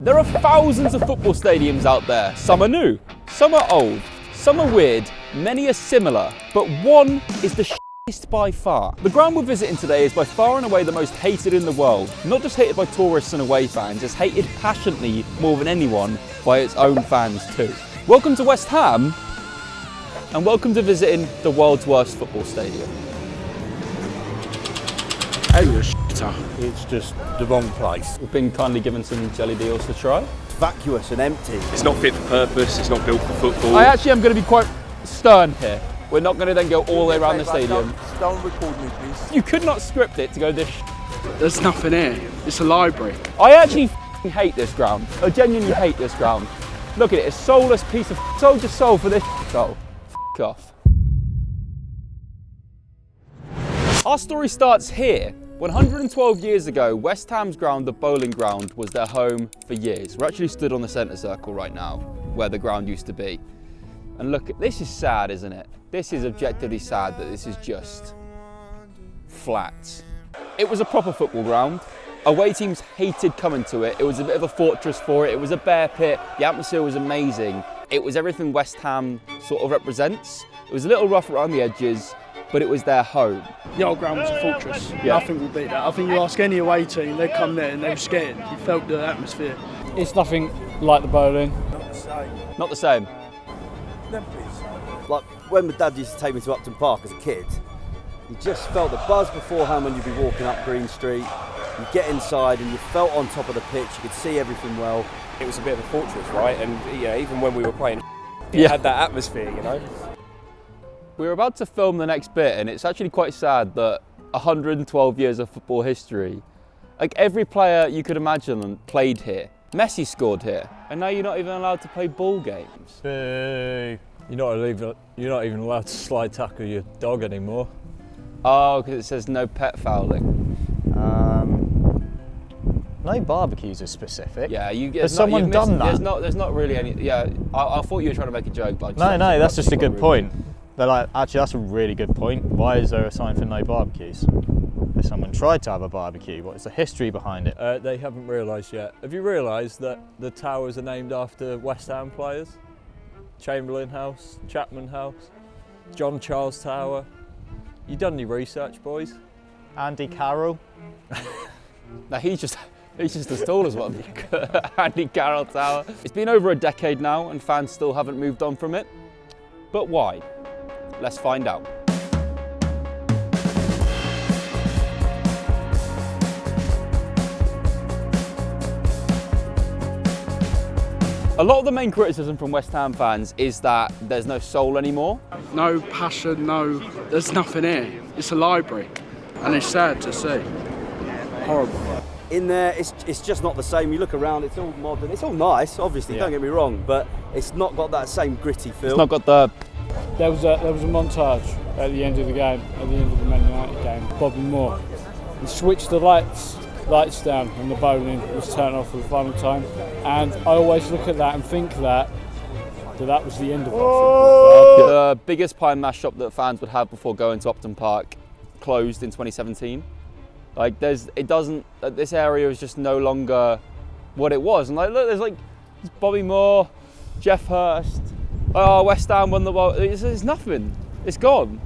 There are thousands of football stadiums out there. Some are new, some are old, some are weird, many are similar, but one is the shittest by far. The ground we're visiting today is by far and away the most hated in the world. Not just hated by tourists and away fans, it's hated passionately more than anyone by its own fans too. Welcome to West Ham, and welcome to visiting the world's worst football stadium. It's just the wrong place. We've been kindly given some jelly deals to try. It's vacuous and empty. It's not fit for purpose, it's not built for football. I actually am going to be quite stern here. We're not going to then go all the way around the stadium. Don't record me, please. You could not script it to go this There's nothing here. It's a library. I actually hate this ground. I genuinely hate this ground. Look at it, a soulless piece of soldier soul for this goal. F off. Our story starts here. 112 years ago, West Ham's ground, the Bowling Ground, was their home for years. We're actually stood on the centre circle right now, where the ground used to be. And look, this is sad, isn't it? This is objectively sad that this is just flat. It was a proper football ground. Away teams hated coming to it. It was a bit of a fortress for it. It was a bear pit. The atmosphere was amazing. It was everything West Ham sort of represents. It was a little rough around the edges, but it was their home. The old ground was a fortress. Yeah. Nothing will beat that. I think you ask any away team, they'd come there and they were scared. You felt the atmosphere. It's nothing like the bowling. Not the same. Like when my dad used to take me to Upton Park as a kid, you just felt the buzz beforehand when you'd be walking up Green Street. You get inside and you felt on top of the pitch, you could see everything well. It was a bit of a fortress, right? And yeah, even when we were playing, it had that atmosphere, you know? We're about to film the next bit, and it's actually quite sad that 112 years of football history, like every player you could imagine played here. Messi scored here, and now you're not even allowed to play ball games. Boo. You're not even allowed to slide tackle your dog anymore. Oh, because it says no pet fouling. No barbecues are specific. Yeah, Has someone done that? There's not really any. Yeah, I thought you were trying to make a joke, but No, that's just a good point. They're like, actually, that's a really good point. Why is there a sign for no barbecues? If someone tried to have a barbecue, what is the history behind it? They haven't realised yet. Have you realised that the towers are named after West Ham players? Chamberlain House, Chapman House, John Charles Tower. You done any research, boys? Andy Carroll. No, he's just as tall as one. Andy Carroll Tower. It's been over a decade now, and fans still haven't moved on from it. But why? Let's find out. A lot of the main criticism from West Ham fans is that there's no soul anymore. No passion, there's nothing here. It's a library. And it's sad to see. Horrible. In there, it's just not the same. You look around, it's all modern. It's all nice, obviously, don't get me wrong, but it's not got that same gritty feel. It's not got the... There was a montage at the end of the game, at the end of the Man United game. Bobby Moore, he switched the lights down and the bowling was turned off for the final time. And I always look at that and think that was the end of our football club. The biggest pie and mash shop that fans would have before going to Upton Park closed in 2017. Like this area is just no longer what it was. And like, look, there's Bobby Moore, Jeff Hurst. Oh, West Ham won the world. It's nothing. It's gone.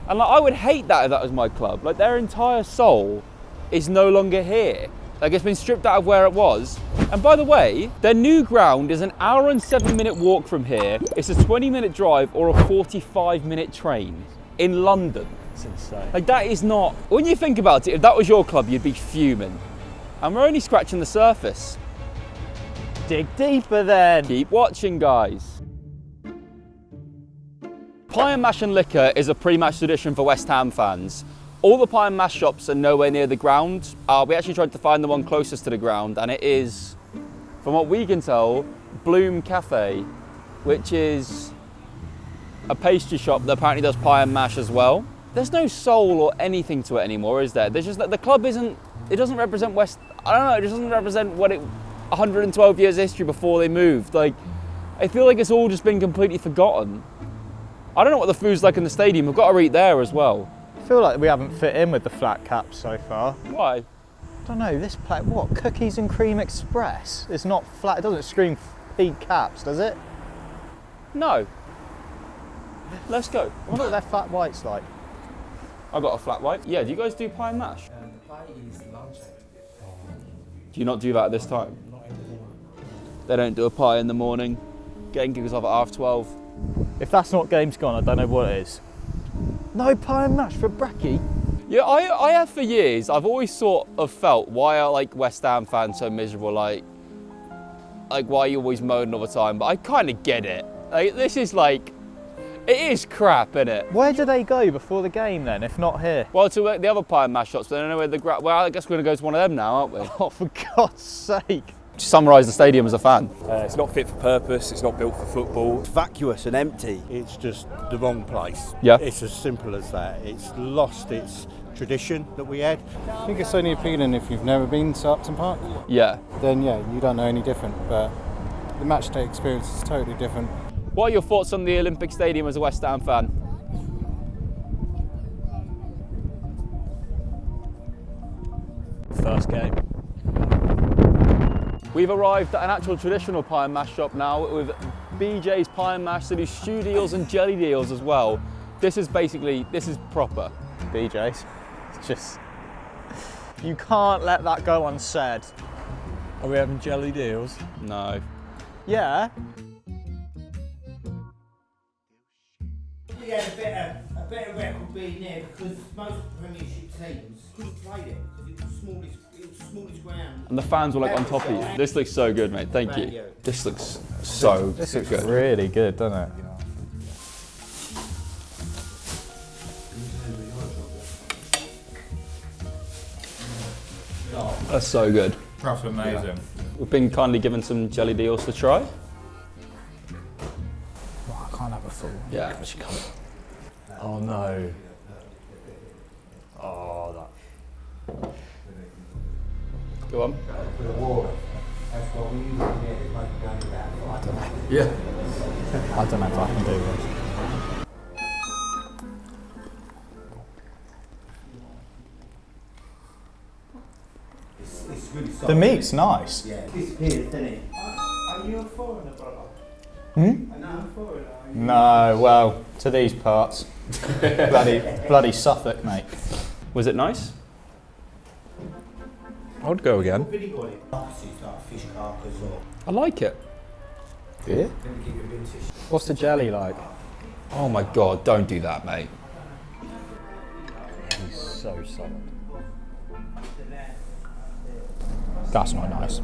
And like, I would hate that if that was my club. Like their entire soul is no longer here. Like it's been stripped out of where it was. And by the way, their new ground is an hour and 7-minute walk from here. It's a 20-minute drive or a 45-minute train in London. It's insane. Like that is not, when you think about it, if that was your club, you'd be fuming. And we're only scratching the surface. Dig deeper then. Keep watching, guys. Pie and mash and liquor is a pre-match tradition for West Ham fans. All the pie and mash shops are nowhere near the ground. We actually tried to find the one closest to the ground, and it is, from what we can tell, Bloom Cafe, which is a pastry shop that apparently does pie and mash as well. There's no soul or anything to it anymore, is there? There's just that the club it doesn't represent West, I don't know, it just doesn't represent 112 years history before they moved. Like, I feel like it's all just been completely forgotten. I don't know what the food's like in the stadium. We've got to eat there as well. I feel like we haven't fit in with the flat caps so far. Why? I don't know, this place, what, Cookies and Cream Express? It's not flat, it doesn't scream peak caps, does it? No. Let's go. I wonder what their flat white's like. I got a flat white. Yeah, do you guys do pie and mash? The pie is lunch. Do you not do that at this time? They don't do a pie in the morning. Getting gigs off at 12:30. If that's not games gone, I don't know what it is. No pie and mash for brekkie? Yeah, I have for years. I've always sort of felt, why are like West Ham fans so miserable? Like why are you always moaning all the time? But I kind of get it. Like, this is like, it is crap, isn't it? Where do they go before the game then, if not here? Well, to the other pie and mash shops, but I don't know where well, I guess we're going to go to one of them now, aren't we? Oh, for God's sake. Summarise the stadium as a fan. It's not fit for purpose, it's not built for football. It's vacuous and empty. It's just the wrong place. Yeah. It's as simple as that. It's lost its tradition that we had. I think it's only appealing if you've never been to Upton Park. Yeah. Then yeah, you don't know any different. But the matchday experience is totally different. What are your thoughts on the Olympic Stadium as a West Ham fan? First game. We've arrived at an actual traditional pie and mash shop now with BJ's Pie and Mash. They do shoe deals and jelly deals as well. This is proper. BJ's. It's just, you can't let that go unsaid. Are we having jelly deals? No. Yeah. We had a better record being there because most Premiership teams couldn't play there because it was the smallest ground. And the fans were like on top of you. This looks so good, mate. Thank you. This looks so This looks good. really good, doesn't it? That's so good. That's amazing. We've been kindly given some jelly deals to try. Oh, I can't have a full. Yeah. Oh no. Oh, Go on. Yeah. I don't know if I can do this. It's really soft. The meat's nice. Yeah, it disappears, doesn't it? Are you a foreigner, brother? Hmm? Are you a foreigner? No, well, to these parts. bloody Suffolk, mate. Was it nice? I would go again. Really got it. It's like fish carcass or I like it. Yeah? let me give you a vintage. What's the jelly like? Oh my God, don't do that, mate. He's so solid. That's not nice.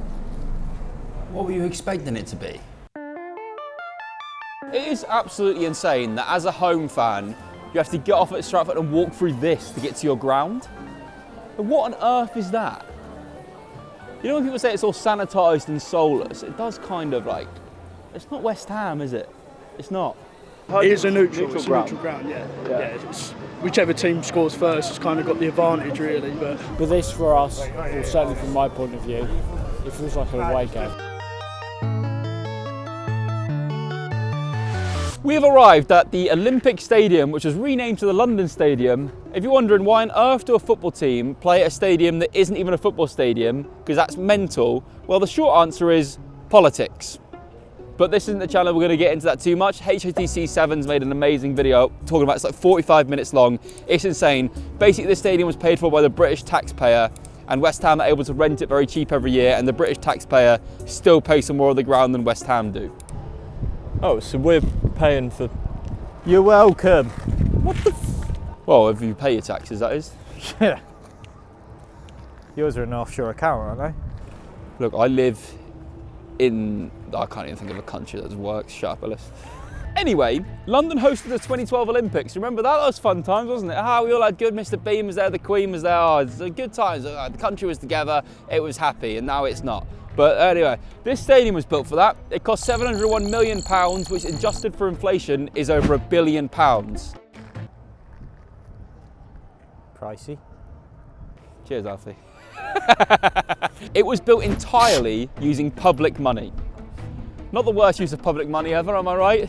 What were you expecting it to be? It is absolutely insane that as a home fan, you have to get off at Stratford and walk through this to get to your ground. And what on earth is that? You know when people say it's all sanitised and soulless, it does kind of like, it's not West Ham, is it? It's not. It is a neutral ground, yeah. It's, whichever team scores first has kind of got the advantage, really. But this for us, or certainly from my point of view, it feels like an away game. We have arrived at the Olympic Stadium, which was renamed to the London Stadium. If you're wondering why on earth do a football team play at a stadium that isn't even a football stadium, because that's mental, well, the short answer is politics. But this isn't the channel, we're going to get into that too much. HOTC7's made an amazing video talking about it. It's like 45 minutes long. It's insane. Basically, this stadium was paid for by the British taxpayer, and West Ham are able to rent it very cheap every year, and the British taxpayer still pays for more of the ground than West Ham do. Oh, so we're paying for. You're welcome. What the Well, if you pay your taxes, that is. Yeah. Yours are an offshore account, aren't Look, I live in, I can't even think of a country that works. Shut up, Ellis. Anyway, London hosted the 2012 Olympics. Remember that? That was fun times, wasn't it? We all had good. Mr. Bean was there, the Queen was there. Oh, it's good times. The country was together. It was happy, and now it's not. But anyway, this stadium was built for that. It cost £701 million, which adjusted for inflation is over £1 billion. Pricey. Cheers, Alfie. It was built entirely using public money. Not the worst use of public money ever, am I right?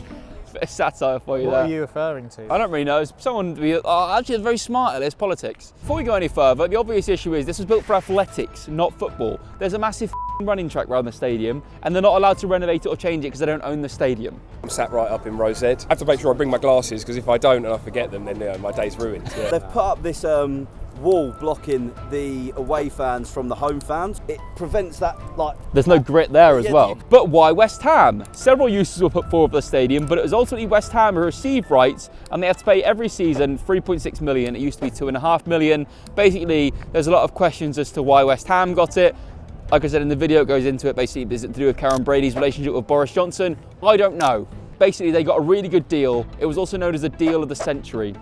Bit of satire for you What there. are you referring to? I don't really know. It's someone actually it's very smart at this, politics. Before we go any further, the obvious issue is this was built for athletics, not football. There's a massive running track around the stadium, and they're not allowed to renovate it or change it because they don't own the stadium. I'm sat right up in row Z. I have to make sure I bring my glasses because if I don't and I forget them, then my day's ruined. Yeah. They've put up this wall blocking the away fans from the home fans. It prevents that, like... There's no grit there as Yeah, well. But why West Ham? Several uses were put forward for the stadium, but it was ultimately West Ham who received rights, and they have to pay every season 3.6 million. It used to be 2.5 million. Basically, there's a lot of questions as to why West Ham got it. Like I said in the video, it goes into it. Basically, is it to do with Karen Brady's relationship with Boris Johnson? I don't know. Basically, they got a really good deal. It was also known as the deal of the century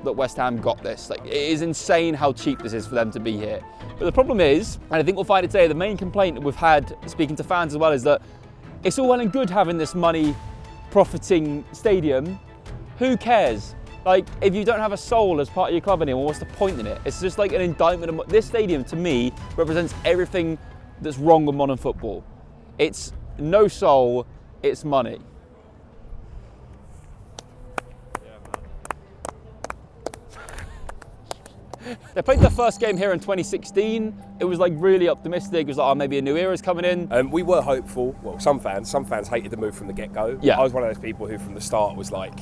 that West Ham got this. Like, it is insane how cheap this is for them to be here. But the problem is, and I think we'll find it today, the main complaint that we've had speaking to fans as well is that it's all well and good having this money profiting stadium. Who cares? Like, if you don't have a soul as part of your club anymore, what's the point in it? It's just like an indictment of this stadium, to me, represents everything that's wrong with modern football. It's no soul, it's money. They played their first game here in 2016. It was like really optimistic. It was like, oh, maybe a new era's coming in. We were hopeful. Well, some fans hated the move from the get-go. Yeah. I was one of those people who from the start was like,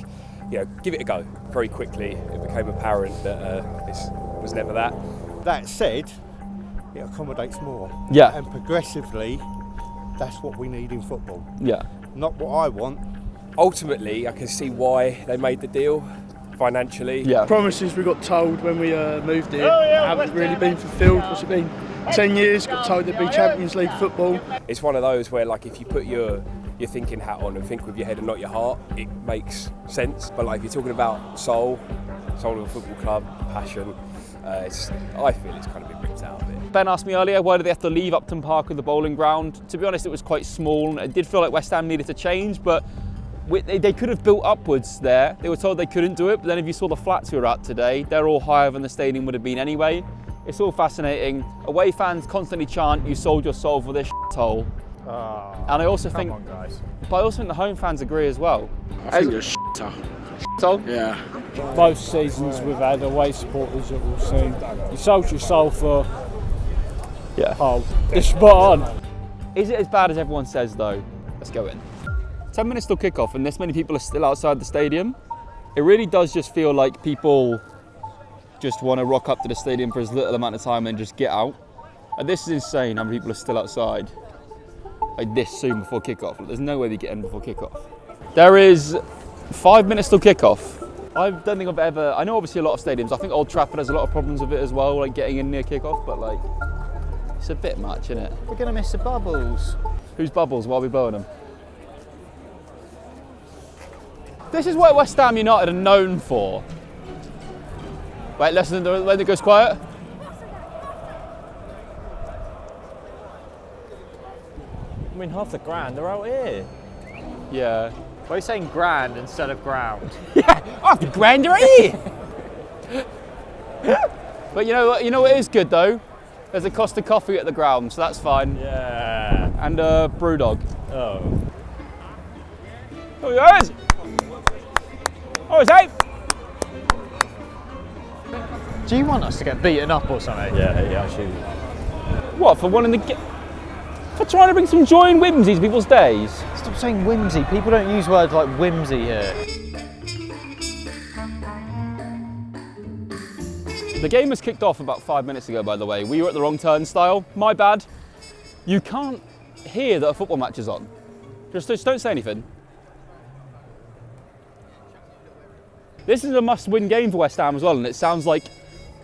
give it a go. Very quickly, it became apparent that this was never that. That said, it accommodates more. Yeah. And progressively, that's what we need in football. Yeah. Not what I want. Ultimately, I can see why they made the deal. Financially. Yeah. Promises we got told when we moved here haven't really been fulfilled. What's it been? 10 years, got told there'd be Champions League football. It's one of those where, like, if you put your thinking hat on and think with your head and not your heart, it makes sense. But like, if you're talking about soul of a football club, passion, I feel it's kind of been ripped out of it. Ben asked me earlier, why did they have to leave Upton Park with the bowling ground? To be honest, it was quite small, and it did feel like West Ham needed to change, but they could have built upwards there. They were told they couldn't do it, but then if you saw the flats we were at today, they're all higher than the stadium would have been anyway. It's all fascinating. Away fans constantly chant, "You sold your soul for this shithole." And I also think, on, guys. but I also think the home fans agree as well. I think they're shitter. So Yeah. Both seasons we've had away supporters that we've seen. You sold your soul for. Yeah. Oh, it's spot on. Is it as bad as everyone says though? Let's go in. 10 minutes till kickoff and this many people are still outside the stadium. It really does just feel like people just want to rock up to the stadium for as little amount of time and just get out. And this is insane how many people are still outside like this soon before kickoff. There's no way they get in before kickoff. There is 5 minutes till kickoff. I don't think I've ever, I know obviously a lot of stadiums, I think Old Trafford has a lot of problems with it as well, like getting in near kickoff, but like, it's a bit much, isn't it? We're going to miss the bubbles. Whose bubbles? Why are we blowing them? This is what West Ham United are known for. Wait, listen when it goes quiet. I mean, half the grand are out here. Yeah. Why are you saying grand instead of ground? Yeah, half the grand are here. But you know what is good though? There's a Costa coffee at the ground, so that's fine. Yeah. And a brew dog. Oh. Oh, yes! Oh, it's eight! Do you want us to get beaten up or something? Yeah, actually. What, for wanting to for trying to bring some joy and whimsy to people's days? Stop saying whimsy. People don't use words like whimsy here. The game was kicked off about 5 minutes ago, by the way. We were at the wrong turnstile. My bad. You can't hear that a football match is on. Just don't say anything. This is a must-win game for West Ham as well, and it sounds like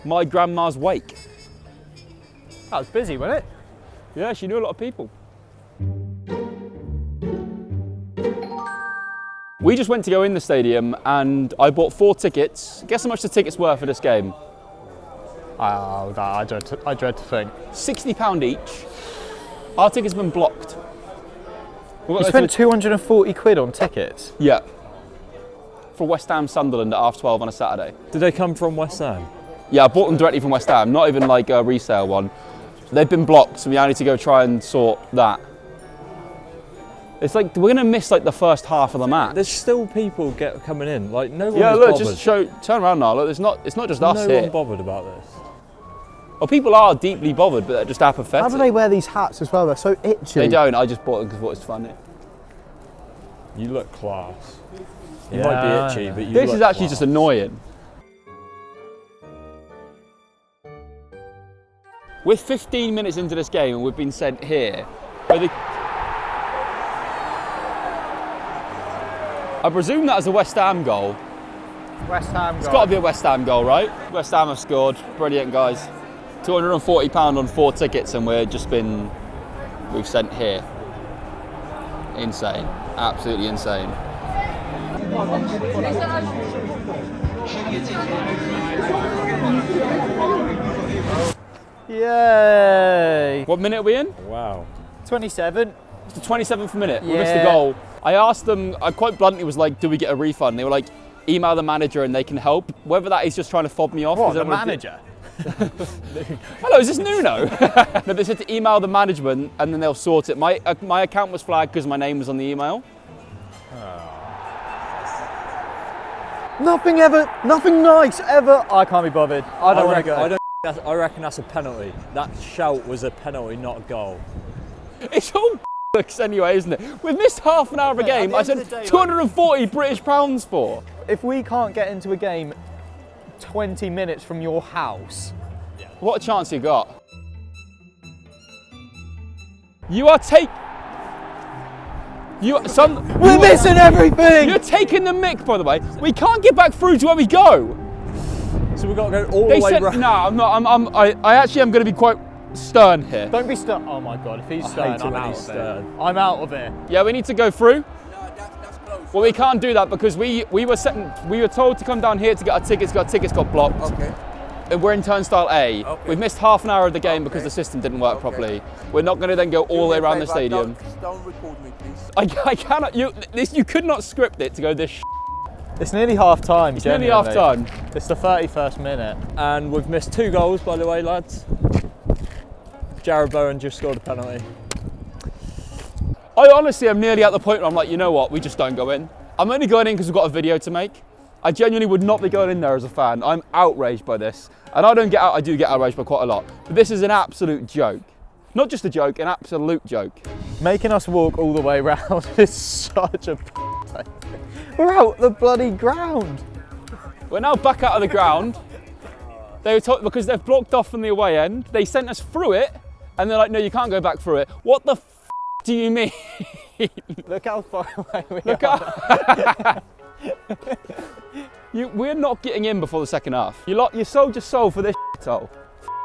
my grandma's wake. That was busy, wasn't it? Yeah, she knew a lot of people. We just went to go in the stadium and I bought 4 tickets. Guess how much the tickets were for this game? Oh, I dread to think. £60 each. Our tickets have been blocked. You spent 240 quid on tickets? Yeah. For West Ham Sunderland at 12:30 on a Saturday. Did they come from West Ham? Yeah, I bought them directly from West Ham, not even like a resale one. They've been blocked, so we now need to go try and sort that. It's like we're gonna miss like the first half of the match. There's still people coming in. Like no one. Yeah, is look, bothered. just turn around now. Look, it's not just us no here. one bothered about this. Well, people are deeply bothered, but they're just apathetic. How do they wear these hats as well? They're so itchy. They don't. I just bought them because I thought it was funny. You look class. You might be itchy, but you This look is actually class. just annoying. We're 15 minutes into this game and we've been sent here. I presume that is a West Ham goal. West Ham. It's got to be a West Ham goal, right? West Ham have scored. Brilliant, guys. £240 on 4 tickets and we've sent here. Insane. Absolutely insane. Yay! What minute are we in? Wow. 27. It's the 27th minute. We missed the goal. I asked them, I quite bluntly was like, do we get a refund? They were like, email the manager and they can help. Whether that is just trying to fob me off. What, the manager? Hello, is this Nuno? No, they said to email the management and then they'll sort it. My account was flagged because my name was on the email. Nothing nice ever. I can't be bothered. I don't want to go. I reckon that's a penalty. That shout was a penalty, not a goal. It's all anyway, isn't it? We've missed half an hour of a game. I said 240 British pounds for. If we can't get into a game 20 minutes from your house. What a chance you got. We're missing everything! You're taking the mick, by the way. We can't get back through to where we go. So we've got to go all the way around. No, I'm not. I actually am going to be quite stern here. Don't be stern. Oh my God, if he's stern, I'm out of it. I'm out of it. Yeah, we need to go through. Well, we can't do that because we were told to come down here to get our tickets. Our tickets got blocked. Okay. And we're in turnstile A. Okay. We've missed half an hour of the game because the system didn't work properly. We're not going to then go all the way around the stadium. Don't record me, please. I cannot. You could not script it to go this. It's nearly half time. It's nearly half time. It's the 31st minute. And we've missed 2 goals, by the way, lads. Jared Bowen just scored a penalty. I honestly am nearly at the point where I'm like, you know what, we just don't go in. I'm only going in because we've got a video to make. I genuinely would not be going in there as a fan. I'm outraged by this. And I do get outraged by quite a lot. But this is an absolute joke. Not just a joke, an absolute joke. Making us walk all the way around is such a We're out the bloody ground. We're now back out of the ground. They were told, because they've blocked off from the away end, they sent us through it, and they're like, no, you can't go back through it. What the do you mean? Look how far away we Look are. We're not getting in before the second half. You sold your soul for this shithole.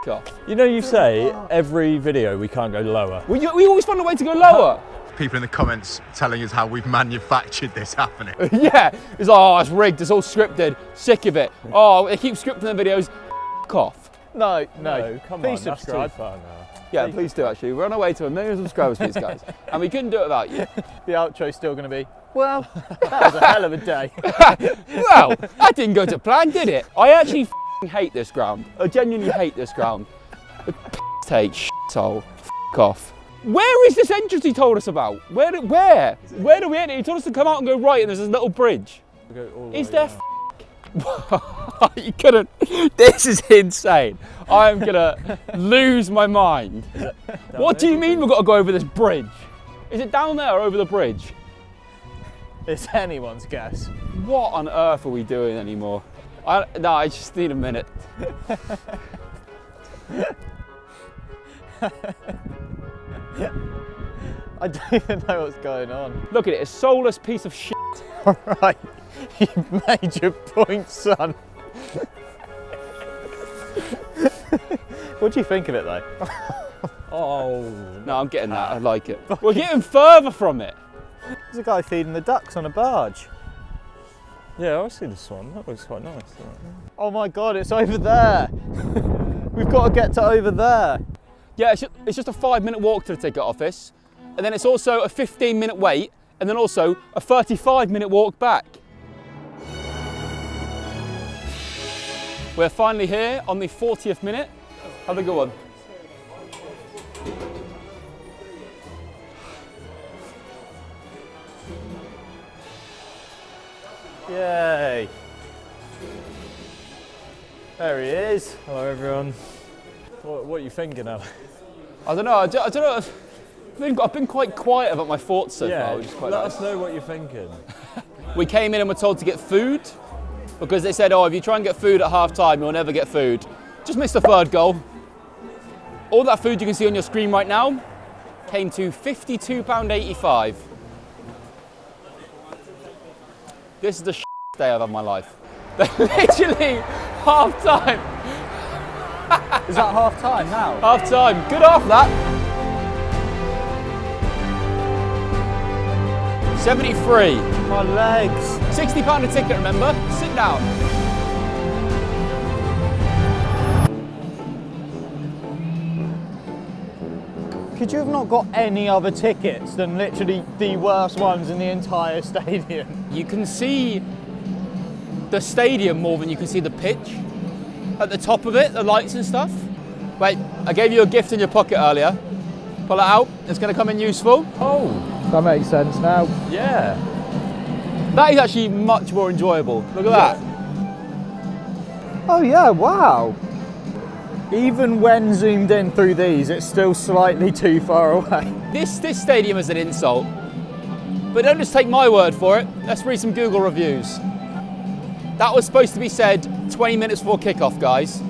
Off. You know, you say every video we can't go lower. We always find a way to go lower. People in the comments telling us how we've manufactured this happening. Yeah, it's like, oh, it's rigged, it's all scripted, sick of it. Oh, they keep scripting the videos, off. No, come please on, subscribe. That's too far now. Yeah, please do actually. We're on our way to 1 million subscribers, please guys. And we couldn't do it without you. The outro's still going to be, well, that was a hell of a day. Well, that didn't go to plan, did it? I actually hate this ground. I genuinely hate this ground. Take shithole, off. Where is this entrance he told us about? Where do we enter? He told us to come out and go right and there's this little bridge. Is there You couldn't. This is insane. I'm gonna lose my mind. What do you mean we've got to go over this bridge? Is it down there or over the bridge? It's anyone's guess. What on earth are we doing anymore? No, I just need a minute. I don't even know what's going on. Look at it, a soulless piece of shit. Alright, you've made your point, son. What do you think of it though? Oh. No, I'm getting that, I like it. We're getting further from it. There's a guy feeding the ducks on a barge. Yeah, I see this one. That looks quite nice. Oh my God, it's over there. We've got to get to over there. Yeah, it's just a 5-minute walk to the ticket office. And then it's also a 15-minute wait. And then also a 35-minute walk back. We're finally here on the 40th minute. Have a good one. Yay! There he is. Hello everyone. What are you thinking of? I don't know. I don't know. I've been quite quiet about my thoughts so Yeah, far, which is quite let nice. us know what you're thinking. We came in and were told to get food because they said, oh, if you try and get food at half time, you'll never get food. Just missed the third goal. All that food you can see on your screen right now came to £52.85. This is the day I've had in my life. Literally half time. Is that half time now? Half time. Good half that. 73. My legs. £60 a ticket, remember? Sit down. Could you have not got any other tickets than literally the worst ones in the entire stadium? You can see the stadium more than you can see the pitch. At the top of it, the lights and stuff. Wait, I gave you a gift in your pocket earlier. Pull it out, it's going to come in useful. Oh, that makes sense now. Yeah. That is actually much more enjoyable. Look at that. Oh yeah, wow. Even when zoomed in through these, it's still slightly too far away. This stadium is an insult. But don't just take my word for it. Let's read some Google reviews. That was supposed to be said 20 minutes before kickoff, guys.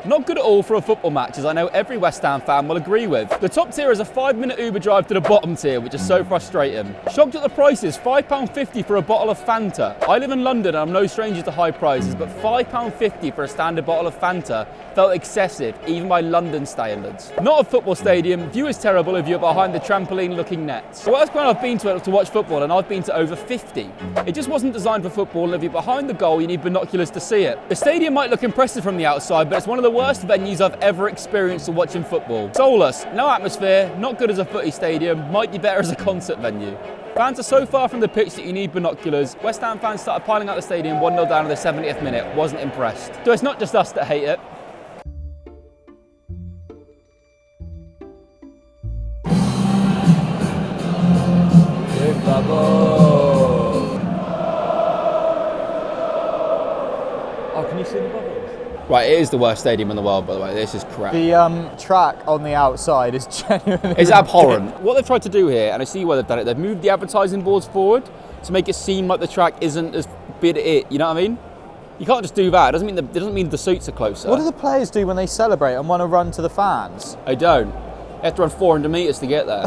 Not good at all for a football match, as I know every West Ham fan will agree with. The top tier is a 5-minute Uber drive to the bottom tier, which is so frustrating. Shocked at the prices, £5.50 for a bottle of Fanta. I live in London and I'm no stranger to high prices, but £5.50 for a standard bottle of Fanta felt excessive, even by London standards. Not a football stadium, view is terrible if you're behind the trampoline-looking nets. The worst ground I've been to watch football, and I've been to over 50. It just wasn't designed for football, and if you're behind the goal, you need binoculars to see it. The stadium might look impressive from the outside, but it's one of the worst venues I've ever experienced watching football. Soulless, no atmosphere, not good as a footy stadium, might be better as a concert venue. Fans are so far from the pitch that you need binoculars. West Ham fans started piling out the stadium 1-0 down in the 70th minute. Wasn't impressed. So it's not just us that hate it. Oh, can you see the bubbles? Right, it is the worst stadium in the world, by the way. This is crap. The track on the outside is genuinely It's abhorrent. What they've tried to do here, and I see why they've done it, they've moved the advertising boards forward to make it seem like the track isn't as big it, you know what I mean? You can't just do that. It doesn't mean the seats are closer. What do the players do when they celebrate and want to run to the fans? I don't. You have to run 400 metres to get there.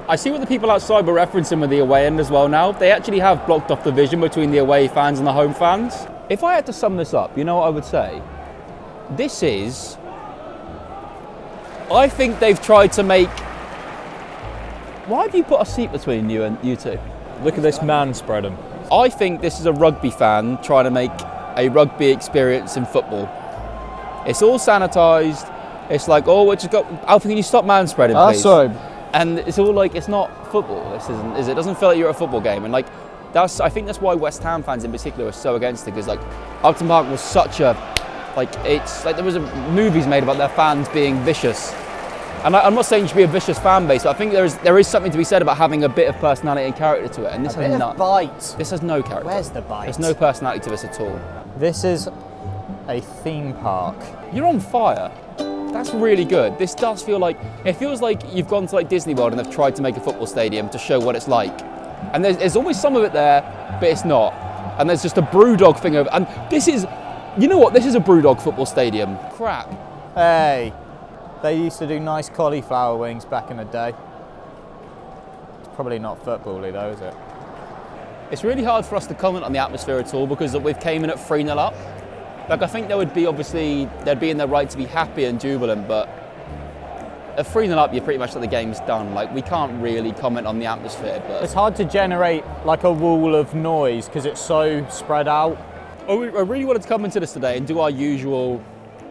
I see what the people outside were referencing with the away end as well now. They actually have blocked off the vision between the away fans and the home fans. If I had to sum this up, you know what I would say? This is... I think they've tried to make... Why have you put a seat between you and you two? Look at this man spreading. I think this is a rugby fan trying to make a rugby experience in football. It's all sanitised. It's like, oh, we just got... Alfie, can you stop man spreading, please? Sorry. And it's all like, it's not football. This isn't, is it? It doesn't feel like you're at a football game. And like, I think that's why West Ham fans in particular are so against it, because like, Upton Park was such a, like, it's like there was movies made about their fans being vicious. And I'm not saying you should be a vicious fan base, but I think there is something to be said about having a bit of personality and character to it. And this has none. Bite. This has no character. Where's the bite? There's no personality to this at all. This is a theme park. You're on fire. That's really good. This does feel like, it feels like you've gone to like Disney World and they've tried to make a football stadium to show what it's like. And there's always some of it there, but it's not. And there's just a Brewdog thing over, and this is, you know what, this is a Brewdog football stadium. Crap. Hey, they used to do nice cauliflower wings back in the day. It's probably not football-y though, is it? It's really hard for us to comment on the atmosphere at all because we've came in at 3-0 up. Like, I think there would be, obviously, they'd be in their right to be happy and jubilant, but at 3-0 up, you're pretty much like the game's done. Like, we can't really comment on the atmosphere, but... It's hard to generate, like, a wall of noise because it's so spread out. I really wanted to come into this today and do our usual,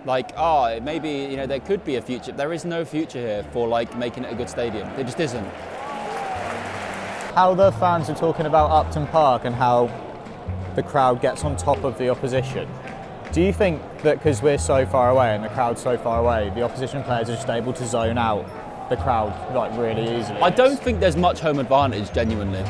like, maybe, you know, there could be a future. There is no future here for, like, making it a good stadium. There just isn't. How the fans are talking about Upton Park and how the crowd gets on top of the opposition. Do you think that because we're so far away and the crowd's so far away, the opposition players are just able to zone out the crowd like really easily? I don't think there's much home advantage, genuinely.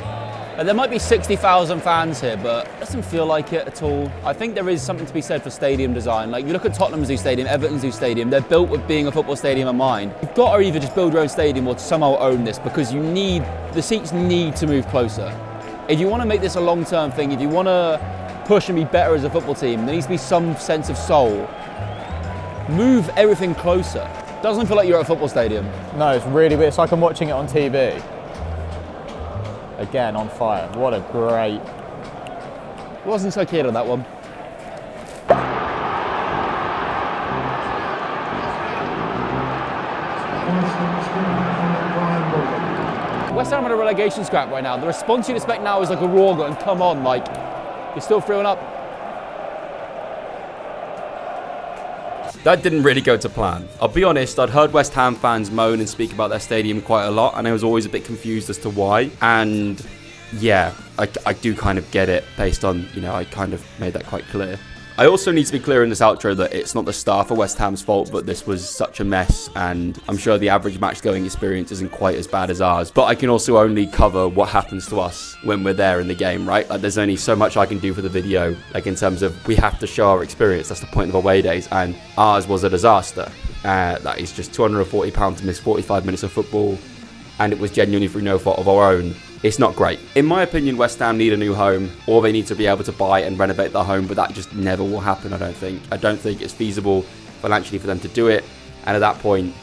There might be 60,000 fans here, but it doesn't feel like it at all. I think there is something to be said for stadium design. Like, you look at Tottenham's new stadium, Everton's new stadium, they're built with being a football stadium in mind. You've got to either just build your own stadium or somehow own this, because the seats need to move closer. If you want to make this a long-term thing, if you want to push and be better as a football team, there needs to be some sense of soul. Move everything closer. Doesn't feel like you're at a football stadium. No, it's really weird. It's like I'm watching it on TV. Again, on fire. What a great... Wasn't so keen on that one. West Ham are in a relegation scrap right now. The response you'd expect now is like a raw gun. Come on, like, you're still 3-1 up. That didn't really go to plan. I'll be honest, I'd heard West Ham fans moan and speak about their stadium quite a lot, and I was always a bit confused as to why. And yeah, I do kind of get it based on, I kind of made that quite clear. I also need to be clear in this outro that it's not the staff of West Ham's fault, but this was such a mess, and I'm sure the average match-going experience isn't quite as bad as ours. But I can also only cover what happens to us when we're there in the game, right? Like, there's only so much I can do for the video, like in terms of we have to show our experience. That's the point of away days, and ours was a disaster. That is just £240 to miss 45 minutes of football, and it was genuinely through no fault of our own. It's not great. In my opinion, West Ham need a new home, or they need to be able to buy and renovate their home, but that just never will happen, I don't think. I don't think it's feasible financially for them to do it, and at that point,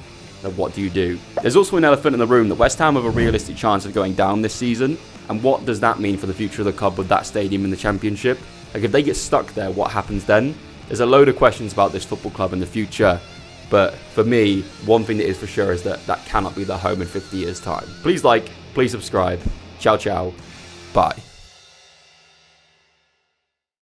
what do you do? There's also an elephant in the room that West Ham have a realistic chance of going down this season, and what does that mean for the future of the club with that stadium in the Championship? Like, if they get stuck there, what happens then? There's a load of questions about this football club in the future, but for me, one thing that is for sure is that that cannot be their home in 50 years' time. Please like, please subscribe. Ciao, ciao. Bye.